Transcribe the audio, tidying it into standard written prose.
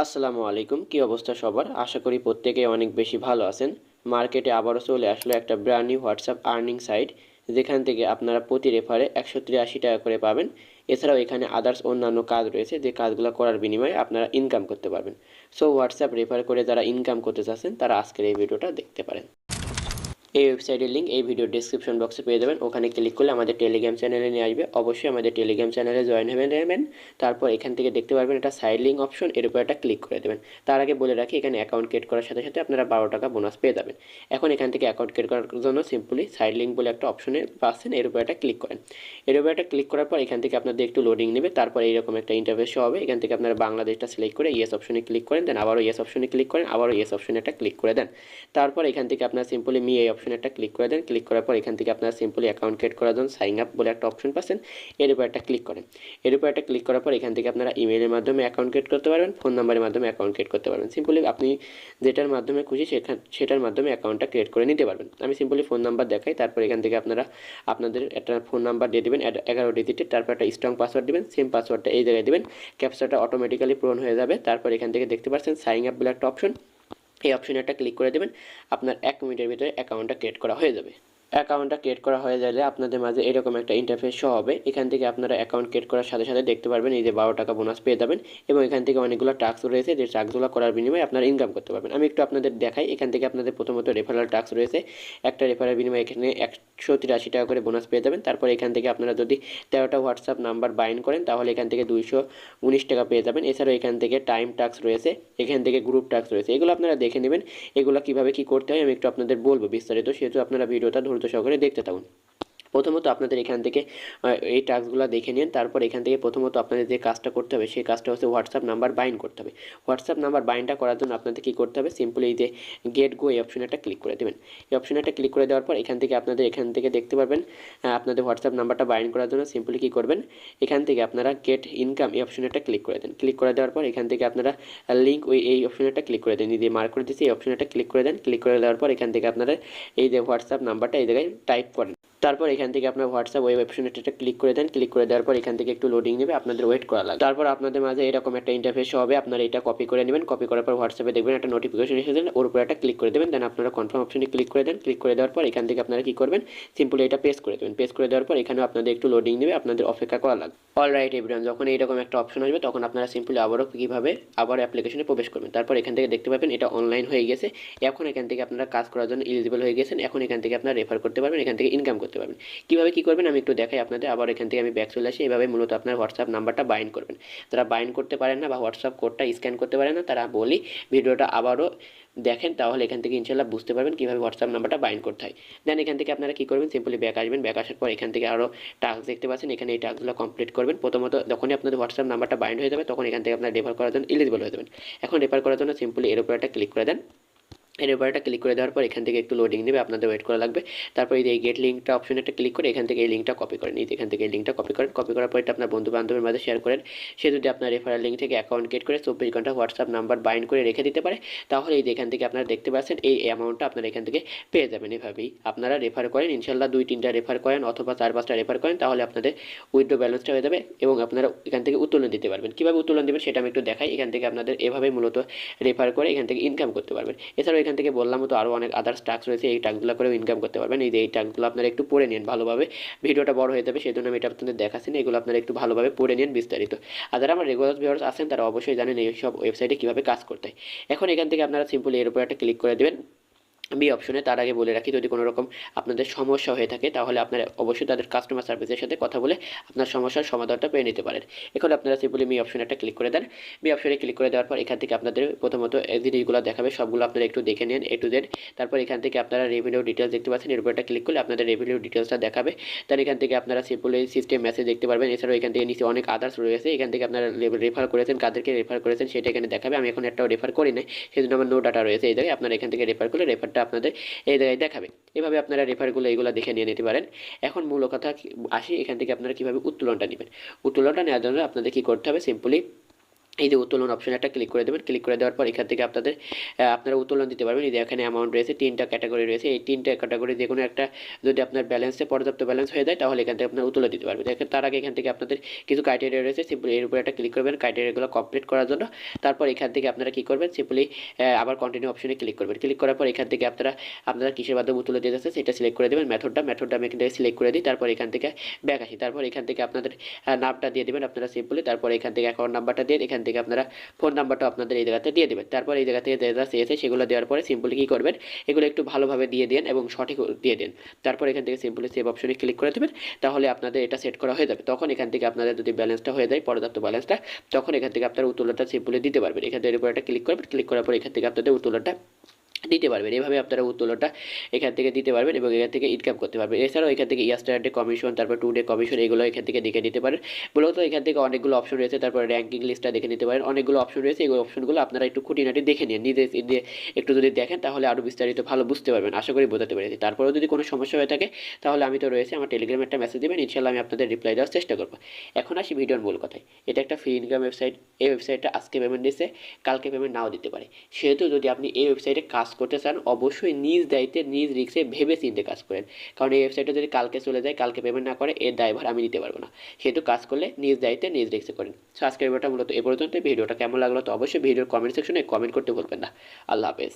আসসালামু আলাইকুম, কি অবস্থা সবার? আশা করি প্রত্যেকেই অনেক বেশি ভালো আছেন। মার্কেটে আবারও চলে আসলো একটা brand new WhatsApp earning site, যেখান থেকে আপনারা প্রতি রেফারে 183 টাকা করে পাবেন। এছাড়াও এখানে আদার্স অন্যান্য কাজ রয়েছে, যে কাজগুলো করার বিনিময়ে আপনারা ইনকাম করতে পারবেন। সো হোয়াটসঅ্যাপ রেফার করে যারা ইনকাম করতে চাচ্ছেন তারা আজকের এই ভিডিওটা দেখতে পারেন। এই ওয়েবসাইটের লিঙ্ক এই ভিডিও ডেসক্রিপশন বক্সে পেয়ে যাবেন। ওখানে ক্লিক করলে আমাদের টেলিগ্রাম চ্যানেলে নিয়ে আসবে। অবশ্যই আমাদের টেলিগ্রাম চ্যানেলে জয়েন হয়ে নেবেন। তারপর এখান থেকে দেখতে পারবেন একটা সাইড লিঙ্ক অপশন, এর উপর একটা ক্লিক করে দেবেন। তার আগে বলে রাখি, এখানে অ্যাকাউন্ট ক্রিয়েট করার সাথে সাথে আপনারা 12 টাকা বোনাস পেয়ে যাবেন। এখন এখান থেকে অ্যাকাউন্ট ক্রিয়েট করার জন্য সিম্পলি সাইড লিঙ্ক বলে একটা অপশনে পাচ্ছেন, এর উপর একটা ক্লিক করেন। এর উপর একটা ক্লিক করার পর এখান থেকে আপনাদের একটু লোডিং নেবে। তারপর এইরকম একটা ইন্টারফেস হবে। এখান থেকে আপনারা বাংলাদেশটা সিলেক্ট করে ইয়েস অপশনে ক্লিক করেন, দেন আবারও ইয়েস অপশনে ক্লিক করেন, আবারও ইয়েস অপশনে একটা ক্লিক করে দেন। তারপর এখান থেকে আপনারা সিম্পলি মি এই অপশনে একটা ক্লিক করে দেন। ক্লিক করার পর এখান থেকে আপনারা সিম্পলি অ্যাকাউন্ট ক্রিয়েট করার জন্য সাইন আপ বলে একটা অপশন পাচ্ছেন, এর উপর একটা ক্লিক করেন। এর উপর একটা ক্লিক করার পর এখান থেকে আপনারা ইমেলের মাধ্যমে অ্যাকাউন্ট ক্রিয়েট করতে পারবেন, ফোন নাম্বারের মাধ্যমে অ্যাকাউন্ট ক্রিয়েট করতে পারবেন। সিম্পলি আপনি যেটার মাধ্যমে খুশি সেটার মাধ্যমে অ্যাকাউন্টটা ক্রিয়েট করে নিতে পারবেন। আমি সিম্পলি ফোন নাম্বার দেখাই। তারপর এখান থেকে আপনারা আপনাদের একটা ফোন নাম্বার দিয়ে দেবেন 11 ডিজিটের, তারপর একটা স্ট্রং পাসওয়ার্ড দেবেন। সেম পাসওয়ার্ডটা এই জায়গায় দেবেন, ক্যাপচাটা অটোমেটিক্যালি পূরণ হয়ে যাবে। তারপর এখান থেকে দেখতে পাচ্ছেন সাইন আপ বলে একটা অপশন, এই অপশনে একটা ক্লিক করে দেবেন। আপনার 1 মিনিটের ভিতরে অ্যাকাউন্টটা ক্রিয়েট করা হয়ে যাবে। অ্যাকাউন্টটা ক্রিয়েট করা হয়ে গেলে আপনাদের মাঝে এরকম একটা ইন্টারফেস শো হবে। এখান থেকে আপনারা অ্যাকাউন্ট ক্রিয়েট করার সাথে সাথে দেখতে পারবেন এই যে 12 টাকা বোনাস পেয়ে যাবেন, এবং এখান থেকে অনেকগুলো টাস্ক রয়েছে, যে টাস্কগুলো করার বিনিময়ে আপনারা ইনকাম করতে পারবেন। আমি একটু আপনাদের দেখাই। এখান থেকে আপনাদের প্রথমত রেফারেল টাস্ক রয়েছে। একটা রেফারের বিনিময়ে এখানে 183 টাকা করে বোনাস পেয়ে যাবেন। তারপর এখান থেকে আপনারা যদি 13টা হোয়াটসঅ্যাপ নাম্বার বাইন্ড করেন তাহলে এখান থেকে 219 টাকা পেয়ে যাবেন। এছাড়াও এখান থেকে টাইম টাস্ক রয়েছে, এখান থেকে গ্রুপ টাস্ক রয়েছে। এগুলো আপনারা দেখে নেবেন। এগুলো কীভাবে কী করতে হয় আমি একটু আপনাদের বলবো বিস্তারিত, সেহেতু আপনারা ভিডিওটা ধৈর্য সহকারে দেখতে থাকুন। প্রথমত আপনাদের এখান থেকে এই টাস্কগুলো দেখে নিন। তারপর এখান থেকে প্রথমত আপনাদের যে কাজটা করতে হবে সেই কাজটা হচ্ছে হোয়াটসঅ্যাপ নাম্বার বাইন্ড করতে হবে। হোয়াটসঅ্যাপ নাম্বার বাইন্ডটা করার জন্য আপনাদের কী করতে হবে, সিম্পলি এই যে গেট গো এই অপশনে একটা ক্লিক করে দেবেন। এই অপশনে একটা ক্লিক করে দেওয়ার পর এখান থেকে আপনাদের এখান থেকে দেখতে পারবেন আপনাদের হোয়াটসঅ্যাপ নাম্বারটা বাইন্ড করার জন্য সিম্পলি কী করবেন, এখান থেকে আপনারা গেট ইনকাম এই অপশনে একটা ক্লিক করে দেন। ক্লিক করে দেওয়ার পর এখান থেকে আপনারা লিঙ্ক এই অপশনে একটা ক্লিক করে দেন, এই যে মার্ক করে দিচ্ছি এই অপশনে একটা ক্লিক করে দেন। ক্লিক করে দেওয়ার পর এখান থেকে আপনারা এই যে হোয়াটসঅ্যাপ নাম্বারটা এই জায়গায় টাইপ করেন। তারপর এখান থেকে আপনার হোয়াটসঅ্যাপ ওয়েব অপশনে একটা ক্লিক করে দেন। ক্লিক করে দেওয়ার পর এখান থেকে একটু লোডিং নেবে, আপনাদের ওয়েট করা লাগবে। তারপর আপনাদের মাঝে এরকম একটা ইন্টারফেস হবে, আপনারা এটা কপি করে নেবেন। কপি করার পর হোয়াটসঅ্যাপে দেখবেন একটা নোটিফিকেশন এসে দেন, ওর উপর একটা ক্লিক করে দেবেন। দেন আপনারা কনফার্ম অপশনে ক্লিক করে দেন। ক্লিক করে দেওয়ার পর এখান থেকে আপনারা কী করবেন, সিম্পলি এটা পেস্ট করে দেবেন। পেস্ট করে দেওয়ার পর এখানেও আপনাদের একটু লোডিং নেবে, আপনাদের অপেক্ষা করা লাগবে। অলরাইট এভরিওয়ান, যখন এইরকম একটা অপশন আসবে তখন আপনারা সিম্পলি আবারও কীভাবে আবার অ্যাপ্লিকেশনে প্রবেশ করবেন। তারপর এখান থেকে দেখতে পাবেন এটা অনলাইন হয়ে গেছে। এখন এখান থেকে আপনারা কাজ করার জন্য এলিজিবল হয়ে গেছেন। এখন এখান থেকে আপনারা রেফার করতে পারবেন, এখান থেকে ইনকাম করতে পারবেন। কীভাবে কী করবেন আমি একটু দেখাই আপনাদের। আবার এখান থেকে আমি ব্যাক চলে আসি। এভাবে মূলত আপনার হোয়াটসঅ্যাপ নাম্বারটা বাইন্ড করবেন। যারা বাইন্ড করতে পারেন না বা হোয়াটসঅ্যাপ কোডটা স্ক্যান করতে পারেন না তারা বলি ভিডিওটা আবারও দেখেন, তাহলে এখান থেকে ইনশাল্লাহ বুঝতে পারবেন কীভাবে হোয়াটসঅ্যাপ নাম্বারটা বাইন্ড করতে হয়। দেন এখান থেকে আপনারা কী করবেন, সিম্পলি ব্যাক আসবেন। ব্যাক আসার পর এখান থেকে আরও টাস্ক দেখতে পাচ্ছেন, এখানে এই টাস্কগুলো কমপ্লিট করবেন। প্রথমত যখনই আপনাদের হোয়াটসঅ্যাপ নাম্বারটা বাইন্ড হয়ে যাবে তখন এখান থেকে আপনারা রেফার করার জন্য এলিজিবল হয়ে যাবেন। এখন রেফার করার জন্য সিম্পলি এর উপর একটা ক্লিক করে দেন। এর উপর একটা ক্লিক করে দেওয়ার পর এখান থেকে একটু লোডিং নেবে, আপনাদের ওয়েট করা লাগবে। তারপর এই গেট লিঙ্কটা অপশনে একটা ক্লিক করে এখান থেকে এই লিঙ্কটা কপি করেন। এখান থেকে এই লিঙ্কটা কপি করেন। কপি করার পর এটা আপনার বন্ধু বান্ধবের মাঝে শেয়ার করেন। সে যদি আপনার রেফারেল লিঙ্ক থেকে অ্যাকাউন্ট ক্রিয়েট করে 24 ঘন্টা হোয়াটসঅ্যাপ নাম্বার বাইন্ড করে রেখে দিতে পারে, তাহলে এই এখান থেকে আপনারা দেখতে পাচ্ছেন এই অ্যামাউন্টটা আপনারা এখান থেকে পেয়ে যাবেন। এভাবেই আপনারা রেফার করেন, ইনশাল্লাহ 2-3টা রেফার করেন অথবা 4-5টা রেফার করেন, তাহলে আপনাদের উইথড্র ব্যালেন্সটা হয়ে যাবে এবং আপনারা এখান থেকে উত্তোলন দিতে পারবেন। কীভাবে উত্তোলন দেবেন সেটা আমি একটু দেখাই। এখান থেকে আপনাদের এভাবেই মূলত রেফার করে এখান থেকে ইনকাম করতে পারবেন। এছাড়াও এখান থেকে বললাম মতো আরও অনেক আদার্স টাস্ক রয়েছে, এই টাস্কগুলো করেও ইনকাম করতে পারবেন। এই টাস্কগুলো আপনারা একটু পড়ে নিন ভালোভাবে, ভিডিওটা বড় হয়ে যাবে সেজন্য আমি এটা আপনাদের দেখাচ্ছি না। এগুলো আপনারা একটু ভালোভাবে পড়ে নিন বিস্তারিত। আর যারা আমার রেগুলার ভিউয়ার্স আছেন তারা অবশ্যই জানেন এই সব ওয়েবসাইটে কীভাবে কাজ করতে হয়। এখন এখান থেকে আপনারা সিম্পলি এর উপর একটা ক্লিক করে দেবেন বি অপশনে। তার আগে বলে রাখি, যদি কোনো রকম আপনাদের সমস্যা হয়ে থাকে তাহলে আপনারা অবশ্যই তাদের কাস্টমার সার্ভিসের সাথে কথা বলে আপনার সমস্যার সমাধানটা পেয়ে নিতে পারেন। এখন আপনারা সিম্পলি মি অপশনে একটা ক্লিক করে দেন। মি অপশনে ক্লিক করে দেওয়ার পর এখান থেকে আপনাদের প্রথমত জিনিসগুলো দেখাবে, সবগুলো আপনারা একটু দেখে নিন এ টু জেড। তারপর এখান থেকে আপনারা রেভিনিউ ডিটেলস দেখতে পাচ্ছেন, এর উপর একটা ক্লিক করলে আপনাদের রেভিনিউ ডিটেলসটা দেখাবে। তার এখান থেকে আপনারা সিম্পলি সিস্টেম মেসেজ দেখতে পারবেন। এছাড়াও এখান থেকে নিচে অনেক আদার্স রয়েছে, এখান থেকে আপনারা রেফার করেছেন, কাদেরকে রেফার করেছেন সেটা এখানে দেখাবে। আমি এখন একটাও রেফার করি নাই, সেজন্য আমার নো ডাটা রয়েছে এই জায়গায়। আপনারা এখান থেকে রেফার করলে রেফারটা আপনাদের এই জায়গায় দেখাবে। এভাবে আপনারা রেফারগুলো এগুলো দেখে নিয়ে নিতে পারেন। এখন মূল কথা আসি, এখান থেকে আপনারা কীভাবে উত্তোলনটা নেবেন। উত্তোলনটা নেওয়ার জন্য আপনাদের কী করতে হবে, সিম্পলি এই যে উত্তোলন অপশনে একটা ক্লিক করে দেবেন। ক্লিক করে দেওয়ার পর এখান থেকে আপনারা উত্তোলন দিতে পারবেন। এই যে এখানে অ্যামাউন্ট রয়েছে, 3টা ক্যাটাগরি রয়েছে। এই 3টা ক্যাটাগরি যে কোনো একটা যদি আপনার ব্যালেন্সে পর্যাপ্ত ব্যালেন্স হয়ে যায় তাহলে এখান থেকে আপনার উত্তোলন দিতে পারবেন। তার আগে এখান থেকে আপনাদের কিছু ক্রাইটেরিয়া রয়েছে, সিম্পলি এর উপরে একটা ক্লিক করবেন ক্রাইটেরিয়াগুলো কমপ্লিট করার জন্য। তারপর এখান থেকে আপনারা কী করবেন, সিম্পলি আবার কন্টিনিউ অপশনে ক্লিক করবেন। ক্লিক করার পর এখান থেকে আপনারা কিসের মাধ্যমে উত্তোলন দিতে যাচ্ছে সেটা সিলেক্ট করে দেবেন। মেথডটা আমি এখান থেকে সিলেক্ট করে দিই। তারপর এখান থেকে ব্যাক আসি। তারপর এখান থেকে আপনাদের নামটা দিয়ে দেবেন আপনারা সিম্পলি। তারপর এখান থেকে অ্যাকাউন্ট নাম্বারটা দিয়ে এখান থেকে আপনারা ফোন নাম্বারটা আপনাদের এই জায়গাতে দিয়ে দেবেন। তারপর এই জায়গা থেকে যা চেয়েছে সেগুলো দেওয়ার পরে সিম্পলি কী করবেন, এগুলো একটু ভালোভাবে দিয়ে দেন এবং সঠিক দিয়ে দেন। তারপর এখান থেকে সিম্পলি সেভ অপশনে ক্লিক করে দেবেন। তাহলে আপনাদের এটা সেট করা হয়ে যাবে। তখন এখান থেকে আপনাদের যদি ব্যালেন্সটা হয়ে যায়, পর্যাপ্ত ব্যালেন্সটা, তখন এখান থেকে আপনারা উত্তোলনটা সিম্পলি দিতে পারবেন। এখান থেকে এর উপর একটা ক্লিক করবেন। ক্লিক করার পর এখান থেকে আপনাদের উত্তোলনটা দিতে পারবেন। এভাবে আপনারা উত্তোলনটা এখান থেকে দিতে পারবেন এবং এখান থেকে ইনকাম করতে পারবেন। এছাড়াও এখান থেকে ইয়াস্টারডে কমিশন, তারপর 2 ডে কমিশন, এগুলো এখান থেকে দেখে নিতে পারেন। মূলত এখান থেকে অনেকগুলো অপশন রয়েছে। তারপর র্যাঙ্কিং লিস্টটা দেখে নিতে পারেন। অনেকগুলো অপশন রয়েছে, এই অপশনগুলো আপনারা একটু খুঁটিনাটি দেখে নিন। নিজে একটু যদি দেখেন তাহলে আরও বিস্তারিত ভালো বুঝতে পারবেন। আশা করি বোঝাতে পেরেছি। তারপরেও যদি কোনো সমস্যা হয়ে থাকে তাহলে আমি তো রয়েছে, আমার টেলিগ্রামে একটা মেসেজ দেবেন, ইনশাআল্লাহ আমি আপনাদের রিপ্লাই দেওয়ার চেষ্টা করবো। এখন আসি ভিডিওর মূল কথায়। এটা একটা ফ্রি ইনকাম ওয়েবসাইট। এই ওয়েবসাইটটা আজকে পেমেন্ট দিচ্ছে, কালকে পেমেন্ট নাও দিতে পারে। সেহেতু যদি আপনি এই ওয়েবসাইটে কাজ করতে চান অবশ্যই নিজ দায়িত্বে নিজ রিস্কে ভেবে চিন্তে কাজ করেন। কারণ এই ওয়েবসাইটে যদি কালকে চলে যায়, কালকে পেমেন্ট না করে, এর দায়ভার আমি নিতে পারবো না। সেহেতু কাজ করলে নিজ দায়িত্বে নিজ রিস্কে করেন। সো আজকের ভিডিওটা মূলত এ পর্যন্ত। ভিডিওটা কেমন লাগলো তো অবশ্যই ভিডিওর কমেন্ট সেকশনে কমেন্ট করতে বলবেন না। আল্লাহ হাফেজ।